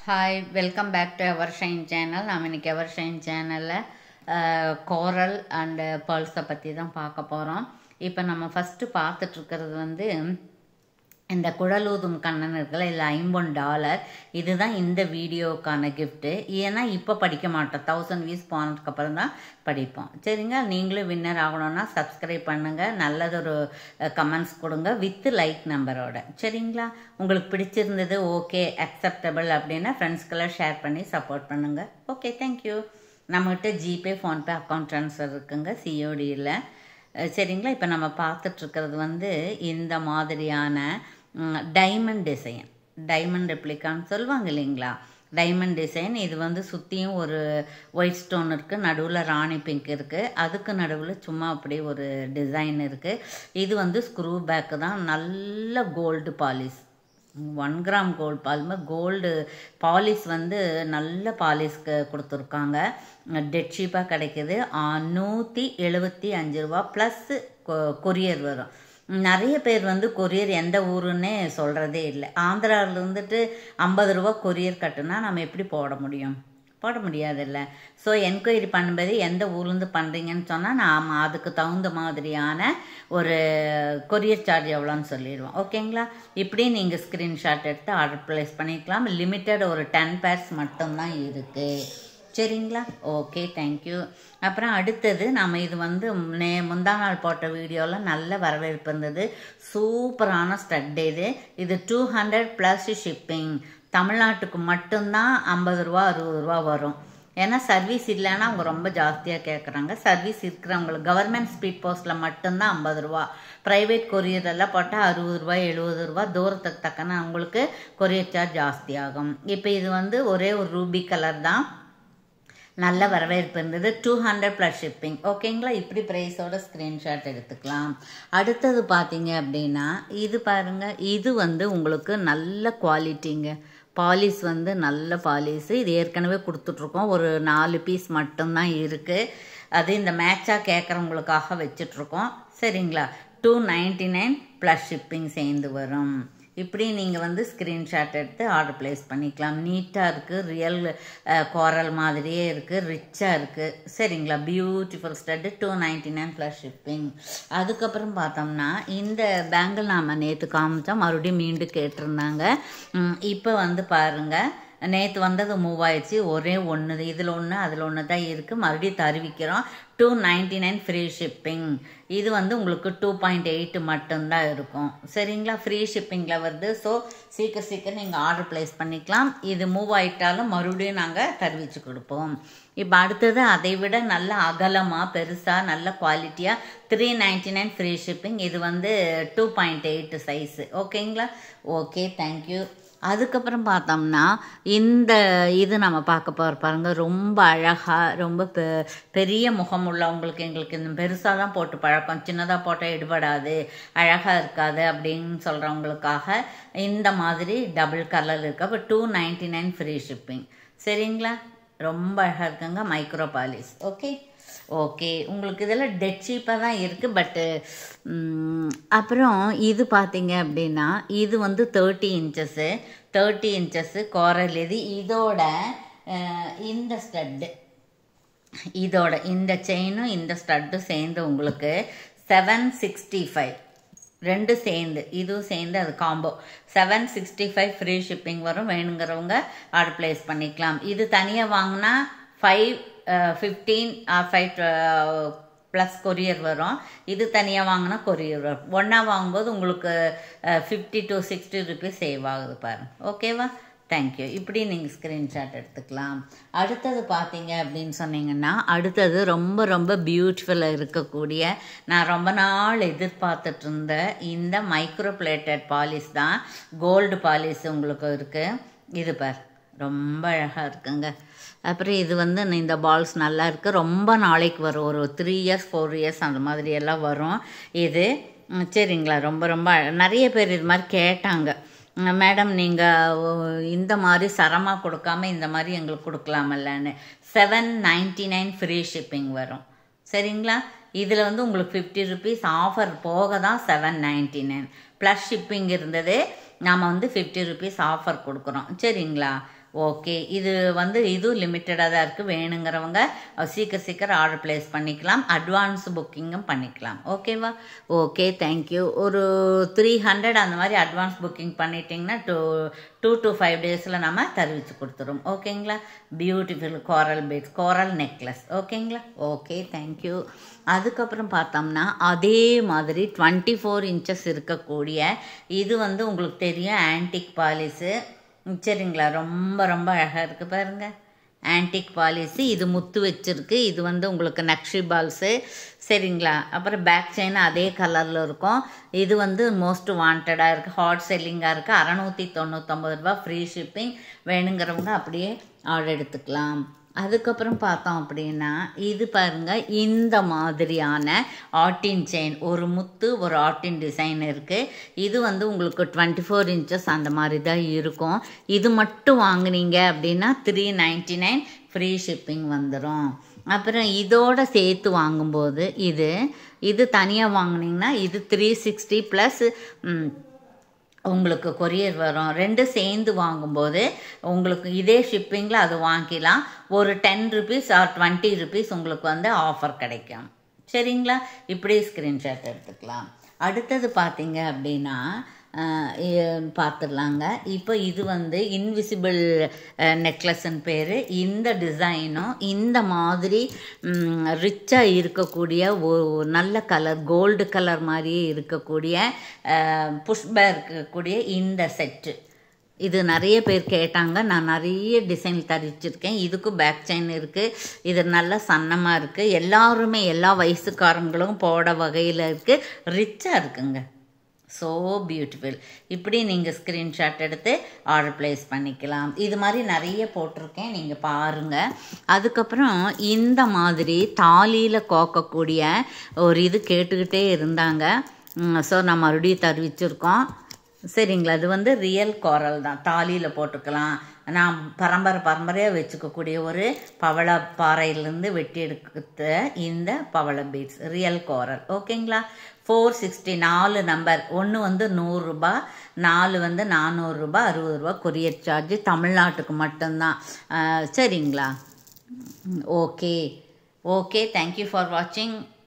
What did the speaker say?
Hi, welcome back to Evershine channel. நாம் இன்னைக்கு Evershine channelல coral and pearls பற்றி தான் பார்க்க போகிறோம். இப்போ நம்ம ஃபஸ்ட்டு பார்த்துட்டு இருக்கிறது வந்து இந்த குழலூதும் கண்ணன் இருக்குல்ல, இல்லை $50 இதுதான் இந்த வீடியோக்கான கிஃப்ட்டு. ஏன்னா இப்போ படிக்க மாட்டோம், 1000 வியூஸ் போனதுக்கப்புறம் தான் படிப்போம். சரிங்க, நீங்களும் வின்னர் ஆகணும்னா சப்ஸ்கிரைப் பண்ணுங்கள், நல்லதொரு கமெண்ட்ஸ் கொடுங்க வித் லைக் நம்பரோட. சரிங்களா, உங்களுக்கு பிடிச்சிருந்தது ஓகே அக்செப்டபிள் அப்படின்னா ஃப்ரெண்ட்ஸ்க்கெல்லாம் ஷேர் பண்ணி சப்போர்ட் பண்ணுங்கள். Okay, thank you. நம்மகிட்ட ஜிபே ஃபோன்பே அக்கௌண்ட் ட்ரான்ஸ்ஃபர் இருக்குங்க, சிஓடியில். சரிங்களா, இப்போ நம்ம பார்த்துட்ருக்கிறது வந்து இந்த மாதிரியான டைமண்ட் டிசைன், டைமண்ட் ரெப்ளிகான்னு சொல்லுவாங்க இல்லைங்களா, டைமண்ட் டிசைன். இது வந்து சுற்றியும் ஒரு ஒயிட் ஸ்டோன் இருக்குது, நடுவில் ராணி பிங்க் இருக்குது, அதுக்கு நடுவில் சும்மா அப்படி ஒரு டிசைன் இருக்குது. இது வந்து ஸ்க்ரூ பேக்கு தான், நல்ல gold polish, 1 gram gold gold polish வந்து நல்ல பாலிஷ்க்கு கொடுத்துருக்காங்க. டெட் சீப்பாக கிடைக்கிது. 175 ரூபா ப்ளஸ் கொரியர் வரும். நிறைய பேர் வந்து கொரியர் எந்த ஊருன்னே சொல்கிறதே இல்லை. ஆந்திராவில் இருந்துட்டு 50 ரூபா கொரியர் கட்டுனா நம்ம எப்படி போட முடியும்? போட முடியாதில்ல. ஸோ என்கொயரி பண்ணும்போது எந்த ஊர்லேருந்து பண்ணுறீங்கன்னு சொன்னால் நாம் அதுக்கு தகுந்த மாதிரியான ஒரு கொரியர் சார்ஜ் எவ்வளோன்னு சொல்லிடுவோம். ஓகேங்களா, இப்படி நீங்கள் ஸ்க்ரீன்ஷாட் எடுத்து ஆர்டர் ப்ளேஸ் பண்ணிக்கலாம். லிமிட்டட் ஒரு 10 பேர்ஸ் மட்டும்தான் இருக்குது. சரிங்களா, ஓகே, தேங்க்யூ. அப்புறம் அடுத்தது நம்ம இது வந்து முந்தா நாள் போட்ட வீடியோவில் நல்ல வரவேற்பு இருந்தது. சூப்பரான ஸ்டட் இது 200 ப்ளஸ் ஷிப்பிங். தமிழ்நாட்டுக்கு மட்டும்தான் 50 ரூபா 60 ரூபா வரும். ஏன்னா சர்வீஸ் இல்லைன்னா அவங்க ரொம்ப ஜாஸ்தியாக கேட்குறாங்க. சர்வீஸ் இருக்கிறவங்களுக்கு கவர்மெண்ட் ஸ்பீட் போஸ்ட்டில் மட்டும்தான் 50 ரூபா. ப்ரைவேட் கொரியரெல்லாம் போட்டால் 60 ரூபா 70 ரூபா. தூரத்துக்கு தக்கன அவங்களுக்கு கொரியர் சார்ஜ் ஜாஸ்தி ஆகும். இப்போ இது வந்து ஒரே ஒரு ரூபி கலர் தான், நல்ல வரவேற்பு இருந்தது. 200 ப்ளஸ் ஷிப்பிங். ஓகேங்களா, இப்படி ப்ரைஸோட ஸ்க்ரீன்ஷாட் எடுத்துக்கலாம். அடுத்தது பார்த்தீங்க அப்படின்னா இது பாருங்கள், இது வந்து உங்களுக்கு நல்ல குவாலிட்டிங்க. பாலிஷ் வந்து நல்ல பாலிஷு. இது ஏற்கனவே கொடுத்துட்ருக்கோம், ஒரு 4 பீஸ் மட்டும்தான் இருக்குது. அது இந்த மேட்சாக கேட்குறவங்களுக்காக வச்சிட்ருக்கோம். சரிங்களா, 299 ப்ளஸ் ஷிப்பிங் சேர்ந்து வரும். இப்படி நீங்கள் வந்து ஸ்க்ரீன்ஷாட் எடுத்து ஆர்டர் ப்ளேஸ் பண்ணிக்கலாம். நீட்டாக இருக்குது, ரியல் கோரல் மாதிரியே இருக்குது, ரிச்சாக இருக்குது. சரிங்களா, பியூட்டிஃபுல் ஸ்டட்டு, 299 ப்ளஸ் ஷிப்பிங். அதுக்கப்புறம் பார்த்தோம்னா இந்த பேங்கிள் நாம் நேற்று காமிச்சோம், மறுபடியும் மீண்டும் கேட்டிருந்தாங்க. இப்போ வந்து பாருங்கள், நேற்று வந்தது மூவ் ஆயிடுச்சு. ஒரே ஒன்று, இதில் ஒன்று அதில் ஒன்று தான் இருக்குது. மறுபடியும் தருவிக்கிறோம். 299 ஃப்ரீ ஷிப்பிங். இது வந்து உங்களுக்கு 2.8 மட்டும்தான் இருக்கும். சரிங்களா, ஃப்ரீ ஷிப்பிங்கில் வருது. ஸோ சீக்கிரம் நீங்கள் ஆர்டர் ப்ளேஸ் பண்ணிக்கலாம். இது மூவ் ஆகிட்டாலும் மறுபடியும் நாங்கள் தருவிச்சு கொடுப்போம். இப்போ அடுத்தது அதை விட நல்ல அகலமாக பெருசாக நல்ல குவாலிட்டியாக 399 ஃப்ரீ ஷிப்பிங். இது வந்து 2.8 சைஸு. ஓகேங்களா, ஓகே, தேங்க்யூ. அதுக்கப்புறம் பார்த்தோம்னா இந்த இது நம்ம பார்க்க போகிற பாருங்கள், ரொம்ப அழகாக ரொம்ப பெரிய முகம் உள்ளவங்களுக்கு, எங்களுக்கு இந்த பெருசாக தான் போட்டு பழக்கம், சின்னதாக போட்டால் எடுபடாது, அழகாக இருக்காது அப்படின்னு சொல்கிறவங்களுக்காக இந்த மாதிரி டபுள் கலர் இருக்குது. அப்போ 299 ஃப்ரீ ஷிப்பிங். சரிங்களா, ரொம்ப அழகாக இருக்குங்க, மைக்ரோ பாலிஷ். ஓகே ஓகே, உங்களுக்கு இதெல்லாம் டெட் சீப்பாக தான் இருக்குது. பட்டு அப்புறம் இது பார்த்தீங்க அப்படின்னா இது வந்து 30 இன்ச்சஸ்ஸு கோரல். இது இதோட இந்த ஸ்டட்டு, இதோட இந்த செயினும் இந்த ஸ்டட்டும் சேர்ந்து உங்களுக்கு 765. ரெண்டு சேர்ந்து, இதுவும் சேர்ந்து அது காம்போ 765 ஃப்ரீ ஷிப்பிங் வரும். வேணுங்கிறவங்க ஆர்டர் ப்ளேஸ் பண்ணிக்கலாம். இது தனியாக வாங்கினா 515 5 ப்ளஸ் கொரியர் வரும். இது தனியாக வாங்கினா கொரியர் வரும். ஒன்றா வாங்கும்போது உங்களுக்கு 50 to 60 ருபீஸ் சேவ் ஆகுது பாருங்கள். ஓகேவா, தேங்க்யூ. இப்படி நீங்கள் ஸ்க்ரீன்ஷாட் எடுத்துக்கலாம். அடுத்தது பார்த்தீங்க அப்படின்னு சொன்னீங்கன்னா அடுத்தது ரொம்ப ரொம்ப பியூட்டிஃபுல்லாக இருக்கக்கூடிய, நான் ரொம்ப நாள் எதிர்பார்த்துட்டு இருந்த இந்த மைக்ரோ பிளேட்டட் பாலிஷ் தான். கோல்டு பாலிஷ் உங்களுக்கு இருக்குது. இது பார், ரொம்ப அழகாக இருக்குங்க. அப்புறம் இது வந்து இந்த பால்ஸ் நல்லா இருக்குது, ரொம்ப நாளைக்கு வரும், ஒரு 3 இயர்ஸ் 4 இயர்ஸ் அந்த மாதிரி எல்லாம் வரும் இது. சரிங்களா, ரொம்ப ரொம்ப நிறைய பேர் இது மாதிரி கேட்டாங்க, மேடம் நீங்கள் இந்த மாதிரி சரமாக கொடுக்காம இந்த மாதிரி எங்களுக்கு கொடுக்கலாமல்லன்னு. 799 ஃப்ரீ ஷிப்பிங் வரும். சரிங்களா, இதில் வந்து உங்களுக்கு 50 ருபீஸ் ஆஃபர் போக தான் 799 ப்ளஸ் ஷிப்பிங் இருந்தது. நாம் வந்து 50 ருபீஸ் ஆஃபர் கொடுக்குறோம். சரிங்களா, ஓகே, இது வந்து இதுவும் லிமிட்டடாக தான் இருக்குது. வேணுங்கிறவங்க சீக்கிரம் ஆர்டர் ப்ளேஸ் பண்ணிக்கலாம். அட்வான்ஸ் புக்கிங்கும் பண்ணிக்கலாம். ஓகேவா? Okay, thank you. ஒரு 300 அந்த மாதிரி அட்வான்ஸ் புக்கிங் பண்ணிட்டீங்கன்னா 2 to 5 டேஸில் நம்ம தெரிவித்து கொடுத்துரும். ஓகேங்களா? பியூட்டிஃபுல் கோரல் பீட்ஸ், கோரல் நெக்லஸ். ஓகேங்களா? Okay, thank you. அதுக்கப்புறம் பார்த்தோம்னா அதே மாதிரி 24 inches இருக்கக்கூடிய இது வந்து உங்களுக்கு தெரியும் ஆன்டிக் பாலிஸு. சரிங்களா? ரொம்ப ரொம்ப அழகாக இருக்குது பாருங்கள். ஆன்டிக் பாலிஸு, இது முத்து வச்சுருக்கு. இது வந்து உங்களுக்கு நக்ஷி பால்ஸு. சரிங்களா? அப்புறம் பேக் செயின் அதே கலரில் இருக்கும். இது வந்து மோஸ்ட் வாண்டடாக இருக்குது, ஹாட் செல்லிங்காக இருக்குது. 699 ரூபா, ஃப்ரீ ஷிப்பிங். வேணுங்கிறவங்க அப்படியே ஆர்டர் எடுத்துக்கலாம். அதுக்கப்புறம் பார்த்தோம் அப்படின்னா இது பாருங்கள், இந்த மாதிரியான ஆட்டின் செயின், ஒரு முத்து ஒரு ஆட்டின் டிசைன் இருக்குது. இது வந்து உங்களுக்கு 24 inches அந்த மாதிரி தான் இருக்கும். இது மட்டும் வாங்கினீங்க அப்படின்னா 399 ஃப்ரீ ஷிப்பிங் வந்துடும். அப்புறம் இதோட சேர்த்து வாங்கும்போது இது தனியாக வாங்கினீங்கன்னா இது 360 ப்ளஸ் உங்களுக்கு கொரியர் வரும். 2 சேர்ந்து வாங்கும்போது உங்களுக்கு இதே ஷிப்பிங்கில் அது வாங்கிக்கலாம். ஒரு 10 rupees ஆர் 20 rupees உங்களுக்கு வந்து ஆஃபர் கிடைக்கும். சரிங்களா? இப்படி ஸ்க்ரீன்ஷாட் எடுத்துக்கலாம். அடுத்தது பார்த்தீங்க அப்படின்னா பார்த்துடலாங்க. இப்போ இது வந்து இன்விசிபிள் நெக்லஸ்ன்னு பேர். இந்த டிசைனும் இந்த மாதிரி ரிச்சாக இருக்கக்கூடிய ஒரு நல்ல கலர், கோல்டு கலர் மாதிரியே இருக்கக்கூடிய புஷ்பாக இருக்கக்கூடிய இந்த செட்டு, இது நிறைய பேர் கேட்டாங்க. நான் நிறைய டிசைன் தரிச்சிருக்கேன். இதுக்கும் பேக் செயின் இருக்குது. இது நல்லா சன்னமாக இருக்குது. எல்லாருமே எல்லா வயசுக்காரங்களும் போட வகையில் இருக்குது. ரிச்சாக இருக்குங்க. So beautiful. இப்படி நீங்கள் ஸ்க்ரீன்ஷாட் எடுத்து ஆர்டர் ப்ளேஸ் பண்ணிக்கலாம். இது மாதிரி நிறைய போட்டிருக்கேன், நீங்கள் பாருங்கள். அதுக்கப்புறம் இந்த மாதிரி தாலியில் கோக்கக்கூடிய ஒரு இது கேட்டுக்கிட்டே இருந்தாங்க. ஸோ நான் மறுபடியும் தெரிவிச்சிருக்கோம். சரிங்களா? அது வந்து ரியல் கோரல் தான், தாலியில் போட்டுக்கலாம். நான் பரம்பரையாக வச்சுக்கக்கூடிய ஒரு பவள பாறையிலேருந்து வெட்டி எடுத்த இந்த பவள பீட்ஸ் ரியல் கோரல். ஓகேங்களா? 460, 4 நம்பர். 1 வந்து 100 ரூபா, 4 வந்து 400 ரூபா, 60 ரூபா கொரியர் சார்ஜ். தமிழ்நாட்டுக்கு மட்டும்தான். சரிங்களா? ஓகே, தேங்க்யூ ஃபார் வாட்சிங்.